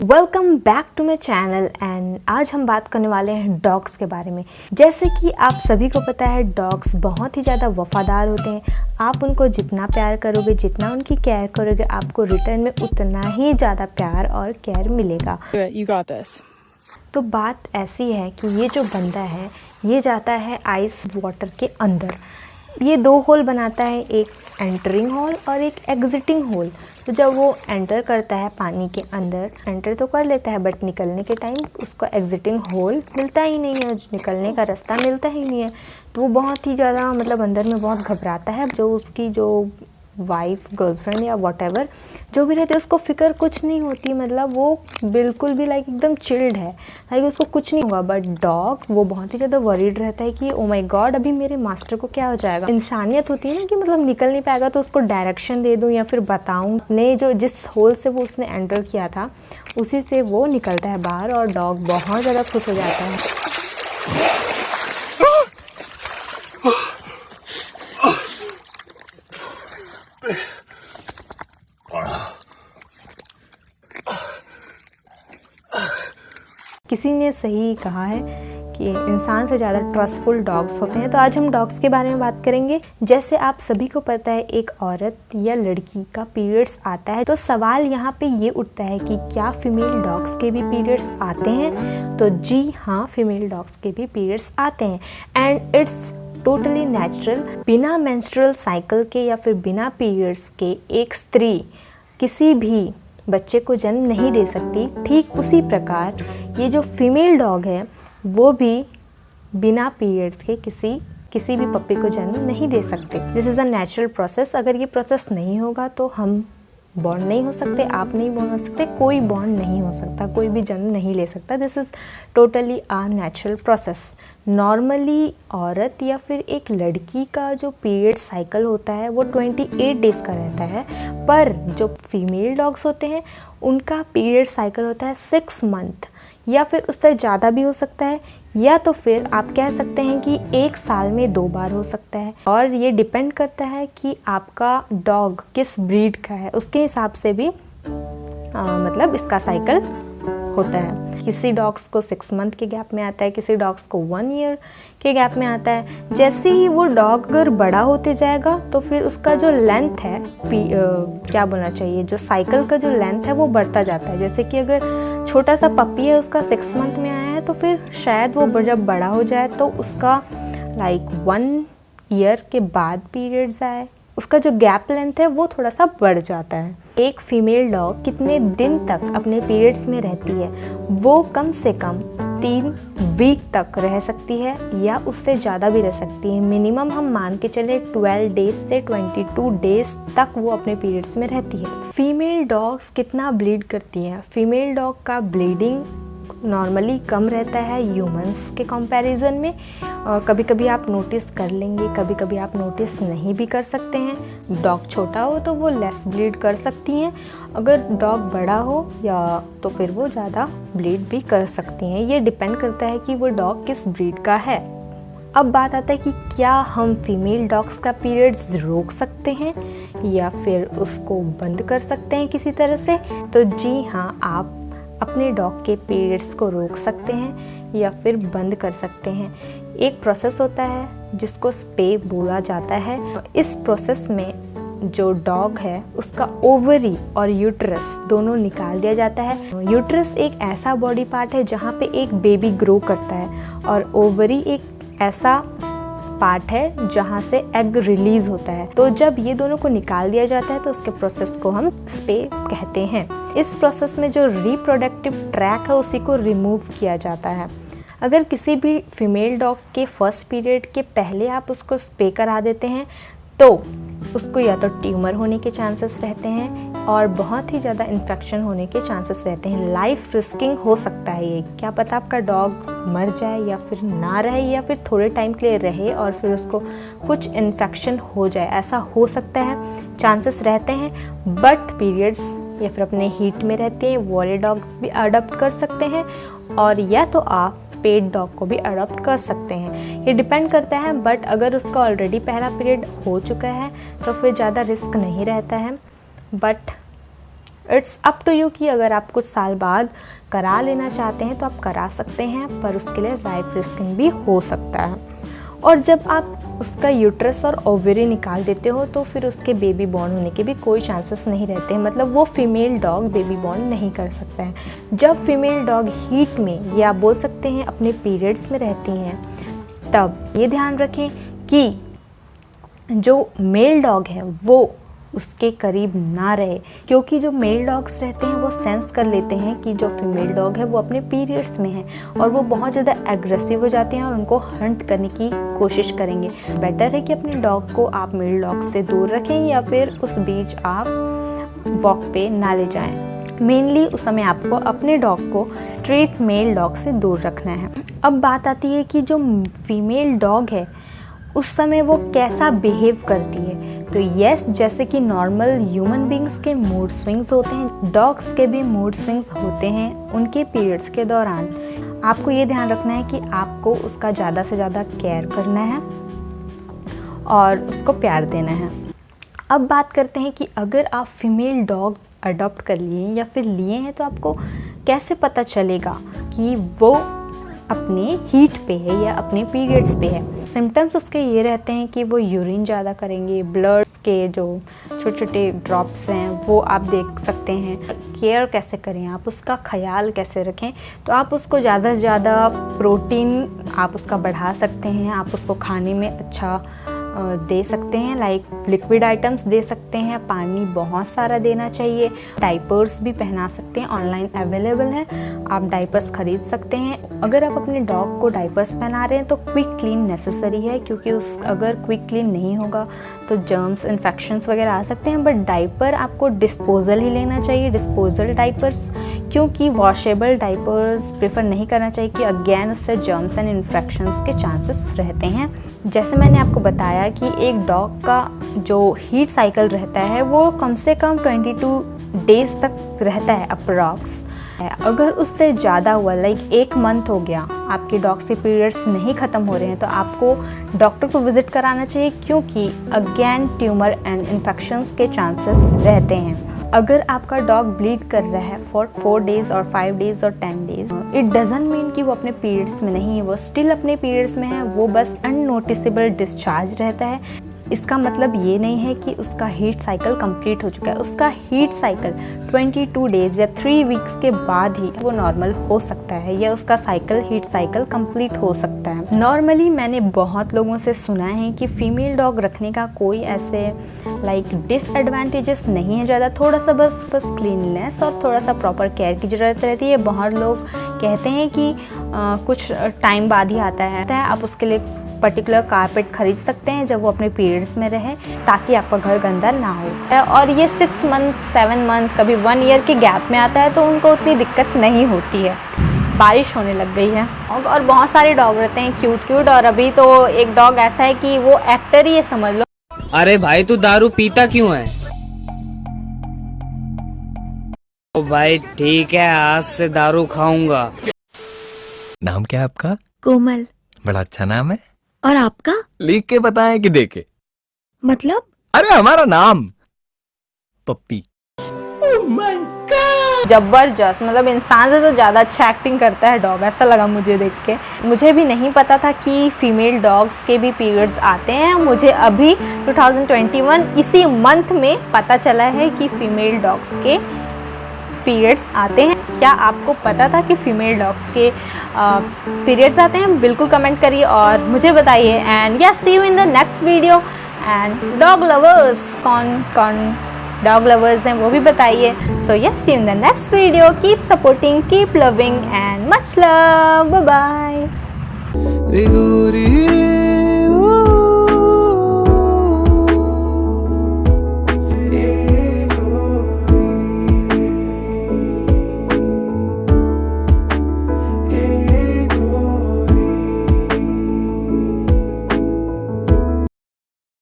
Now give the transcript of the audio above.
Welcome back to my channel and आज हम बात करने वाले हैं डॉग्स के बारे में। जैसे कि आप सभी को पता है डॉग्स बहुत ही ज़्यादा वफादार होते हैं। आप उनको जितना प्यार करोगे, जितना उनकी केयर करोगे, आपको रिटर्न में उतना ही ज़्यादा प्यार और केयर मिलेगा। You got this. तो बात ऐसी है कि ये जो बंदा है ये जाता है आइस वाटर के अंदर। ये दो होल बनाता है, एक एंटरिंग होल और एक एग्जिटिंग होल। तो जब वो एंटर करता है पानी के अंदर, एंटर तो कर लेता है बट निकलने के टाइम उसको एग्जिटिंग होल मिलता ही नहीं है, निकलने का रास्ता मिलता ही नहीं है। तो वो बहुत ही ज़्यादा अंदर में बहुत घबराता है। जो उसकी जो वाइफ, गर्लफ्रेंड या वॉटेवर जो भी रहती है उसको फ़िक्र कुछ नहीं होती, वो बिल्कुल भी एकदम चिल्ड है, उसको कुछ नहीं होगा। बट डॉग वो बहुत ही ज़्यादा वरीड रहता है कि ओ माय गॉड अभी मेरे मास्टर को क्या हो जाएगा। इंसानियत होती है ना कि निकल नहीं पाएगा तो उसको डायरेक्शन दे दूँ या फिर बताऊँ। अपने जो जिस होल से वो उसने एंटर किया था उसी से वो निकलता है बाहर और डॉग बहुत ज़्यादा खुश हो जाता है। किसी ने सही कहा है कि इंसान से ज़्यादा ट्रस्टफुल डॉग्स होते हैं। तो आज हम डॉग्स के बारे में बात करेंगे। जैसे आप सभी को पता है एक औरत या लड़की का पीरियड्स आता है तो सवाल यहाँ पे ये उठता है कि क्या फीमेल डॉग्स के भी पीरियड्स आते हैं। तो जी हाँ, फीमेल डॉग्स के भी पीरियड्स आते हैं एंड इट्स टोटली नेचुरल। बिना मेंस्ट्रुअल साइकिल के या फिर बिना पीरियड्स के एक स्त्री किसी भी बच्चे को जन्म नहीं दे सकती। ठीक उसी प्रकार ये जो फीमेल डॉग है वो भी बिना पीरियड्स के किसी भी पप्पी को जन्म नहीं दे सकते। This is a natural process. अगर ये प्रोसेस नहीं होगा तो हम बॉर्न नहीं हो सकते, आप नहीं बॉर्न हो सकते, कोई बॉर्न नहीं हो सकता, कोई भी जन्म नहीं ले सकता। This is totally a natural process. Normally औरत या फिर एक लड़की का जो पीरियड साइकिल होता है वो 28 डेज़ का रहता है, पर जो फीमेल डॉग्स होते हैं उनका पीरियड साइकिल होता है 6 मंथ या फिर उससे ज़्यादा भी हो सकता है, या तो फिर आप कह सकते हैं कि एक साल में 2 बार हो सकता है। और ये डिपेंड करता है कि आपका डॉग किस ब्रीड का है, उसके हिसाब से भी इसका साइकिल होता है। किसी डॉग्स को 6 मंथ के गैप में आता है, किसी डॉग्स को 1 ईयर के गैप में आता है। जैसे ही वो डॉग अगर बड़ा होते जाएगा तो फिर उसका जो लेंथ है जो साइकिल का जो लेंथ है वो बढ़ता जाता है। जैसे कि अगर छोटा सा पपी है उसका 6 मंथ में आया है तो फिर शायद वो जब बड़ा हो जाए तो उसका 1 ईयर के बाद पीरियड्स आए, उसका जो गैप लेंथ है वो थोड़ा सा बढ़ जाता है। एक फीमेल डॉग कितने दिन तक अपने पीरियड्स में रहती है, वो कम से कम 3 वीक तक रह सकती है या उससे ज़्यादा भी रह सकती है। मिनिमम हम मान के चले 12 डेज से 22 डेज तक वो अपने पीरियड्स में रहती है। फीमेल डॉग्स कितना ब्लीड करती हैं? फीमेल डॉग का ब्लीडिंग नॉर्मली कम रहता है ह्यूमंस के कंपैरिजन में। कभी कभी आप नोटिस कर लेंगे, कभी कभी आप नोटिस नहीं भी कर सकते हैं। डॉग छोटा हो तो वो लेस ब्लीड कर सकती हैं, अगर डॉग बड़ा हो या तो फिर वो ज़्यादा ब्लीड भी कर सकती हैं। ये डिपेंड करता है कि वो डॉग किस ब्रीड का है। अब बात आता है कि क्या हम फीमेल डॉग्स का पीरियड्स रोक सकते हैं या फिर उसको बंद कर सकते हैं किसी तरह से। तो जी हाँ, आप अपने डॉग के पीरियड्स को रोक सकते हैं या फिर बंद कर सकते हैं। एक प्रोसेस होता है जिसको स्पे बोला जाता है। इस प्रोसेस में जो डॉग है उसका ओवरी और यूट्रस दोनों निकाल दिया जाता है। यूट्रस एक ऐसा बॉडी पार्ट है जहाँ पे एक बेबी ग्रो करता है और ओवरी एक ऐसा पार्ट है जहाँ से एग रिलीज होता है। तो जब ये दोनों को निकाल दिया जाता है तो उसके प्रोसेस को हम स्पे कहते हैं। इस प्रोसेस में जो रिप्रोडक्टिव ट्रैक है उसी को रिमूव किया जाता है। अगर किसी भी फीमेल डॉग के फर्स्ट पीरियड के पहले आप उसको स्पे करा देते हैं तो उसको या तो ट्यूमर होने के चांसेस रहते हैं और बहुत ही ज़्यादा इन्फेक्शन होने के चांसेस रहते हैं। लाइफ रिस्किंग हो सकता है ये, क्या पता आपका डॉग मर जाए या फिर ना रहे या फिर थोड़े टाइम के लिए रहे और फिर उसको कुछ इन्फेक्शन हो जाए, ऐसा हो सकता है, चांसेस रहते हैं। बट पीरियड्स या फिर अपने हीट में रहते हैं वो वाले डॉग्स भी अडॉप्ट कर सकते हैं और या तो आप पेट डॉग को भी अडॉप्ट कर सकते हैं। ये डिपेंड करता है, बट अगर उसका ऑलरेडी पहला पीरियड हो चुका है तो फिर ज़्यादा रिस्क नहीं रहता है। But it's up to you कि अगर आप कुछ साल बाद करा लेना चाहते हैं तो आप करा सकते हैं, पर उसके लिए लाइफ रिस्किंग भी हो सकता है। और जब आप उसका यूट्रस और ओवरी निकाल देते हो तो फिर उसके बेबी बॉर्न होने के भी कोई चांसेस नहीं रहते हैं, मतलब वो फीमेल डॉग बेबी बॉर्न नहीं कर सकता है। जब फीमेल डॉग हीट में या बोल सकते हैं अपने पीरियड्स में रहती हैं, तब ये ध्यान रखें कि जो मेल डॉग है वो उसके करीब ना रहे, क्योंकि जो मेल डॉग्स रहते हैं वो सेंस कर लेते हैं कि जो फीमेल डॉग है वो अपने पीरियड्स में है और वो बहुत ज़्यादा एग्रेसिव हो जाते हैं और उनको हंट करने की कोशिश करेंगे। बेटर है कि अपने डॉग को आप मेल डॉग से दूर रखें या फिर उस बीच आप वॉक पे ना ले जाएं। मेनली उस समय आपको अपने डॉग को स्ट्रीट मेल डॉग से दूर रखना है। अब बात आती है कि जो फीमेल डॉग है उस समय वो कैसा बिहेव करती है। तो यस, जैसे कि नॉर्मल ह्यूमन बींग्स के मूड स्विंग्स होते हैं, डॉग्स के भी मूड स्विंग्स होते हैं उनके पीरियड्स के दौरान। आपको ये ध्यान रखना है कि आपको उसका ज़्यादा से ज़्यादा केयर करना है और उसको प्यार देना है। अब बात करते हैं कि अगर आप फीमेल डॉग्स अडॉप्ट कर लिए या फिर लिए हैं तो आपको कैसे पता चलेगा कि वो अपने हीट पे है या अपने पीरियड्स पे है। सिम्टम्स उसके ये रहते हैं कि वो यूरिन ज़्यादा करेंगे, ब्लड्स के जो छोटे छोटे ड्रॉप्स हैं वो आप देख सकते हैं। केयर कैसे करें, आप उसका ख्याल कैसे रखें, तो आप उसको ज़्यादा से ज़्यादा प्रोटीन आप उसका बढ़ा सकते हैं। आप उसको खाने में अच्छा दे सकते हैं, लाइक लिक्विड आइटम्स दे सकते हैं, पानी बहुत सारा देना चाहिए। डाइपर्स भी पहना सकते हैं, ऑनलाइन अवेलेबल है, आप डाइपर्स खरीद सकते हैं। अगर आप अपने डॉग को डाइपर्स पहना रहे हैं तो क्विक क्लीन नेसेसरी है, क्योंकि अगर क्विक क्लीन नहीं होगा तो जर्म्स इन्फेक्शंस वगैरह आ सकते हैं। बट डाइपर आपको डिस्पोजल ही लेना चाहिए, डिस्पोजल डाइपर्स, क्योंकि वॉशेबल डाइपर्स प्रेफर नहीं करना चाहिए कि अगेन उससे जर्म्स एंड इन्फेक्शंस के चांसेस रहते हैं। जैसे मैंने आपको बताया कि एक डॉग का जो हीट साइकिल रहता है वो कम से कम 22 डेज तक रहता है अप्रॉक्स। अगर उससे ज़्यादा हुआ, लाइक 1 मंथ हो गया, आपके डॉग से पीरियड्स नहीं ख़त्म हो रहे हैं, तो आपको डॉक्टर को विजिट कराना चाहिए, क्योंकि अगेन ट्यूमर एंड इन्फेक्शंस के चांसेस रहते हैं। अगर आपका डॉग ब्लीड कर रहा है फॉर 4 डेज़ और 5 डेज़ और 10 डेज़, इट डजंट मीन कि वो अपने पीरियड्स में नहीं है, वो स्टिल अपने पीरियड्स में है, वो बस अननोटिसेबल डिस्चार्ज रहता है। इसका मतलब ये नहीं है कि उसका हीट साइकिल कंप्लीट हो चुका है। उसका हीट साइकिल 22 डेज़ या 3 वीक्स के बाद ही वो नॉर्मल हो सकता है, या उसका हीट साइकिल कंप्लीट हो सकता है। नॉर्मली मैंने बहुत लोगों से सुना है कि फीमेल डॉग रखने का कोई ऐसे लाइक डिसएडवांटेजेस नहीं है ज़्यादा, थोड़ा सा बस क्लीननेस और थोड़ा सा प्रॉपर केयर की ज़रूरत रहती है। बहुत लोग कहते हैं कि कुछ टाइम बाद ही आता है, आप उसके लिए पर्टिकुलर कारपेट खरीद सकते हैं जब वो अपने पीरियड्स में रहे, ताकि आपका घर गंदा ना हो। और ये 6 मंथ 7 मंथ कभी 1 ईयर के गैप में आता है तो उनको उतनी दिक्कत नहीं होती है। बारिश होने लग गई है और बहुत सारे डॉग रहते हैं क्यूट, और अभी तो एक डॉग ऐसा है कि वो एक्टर ही है, समझ लो। अरे भाई तू दारू पीता क्यों है? ओ भाई ठीक है, आज से दारू खाऊंगा। नाम क्या है आपका? कोमल। बड़ा अच्छा नाम है। और आपका? लिख के बताएं कि देखे? मतलब? अरे हमारा नाम पप्पी। जबरदस्त, मतलब इंसान से तो ज़्यादा अच्छा एक्टिंग करता है डॉग, ऐसा लगा मुझे देख के। मुझे भी नहीं पता था कि फीमेल डॉग्स के भी पीरियड्स आते हैं। मुझे अभी 2021 इसी मंथ में पता चला है कि फीमेल डॉग्स के पीरियड्स आते हैं। क्या आपको पता था कि फीमेल डॉग्स के पीरियड्स आते हैं? बिल्कुल कमेंट करिए और मुझे बताइए। एंड या see you in the next video. And dog lovers, कौन डॉग लवर्स हैं वो भी बताइए। So yes, see you in the next video. Keep supporting, keep loving and much love. Bye bye.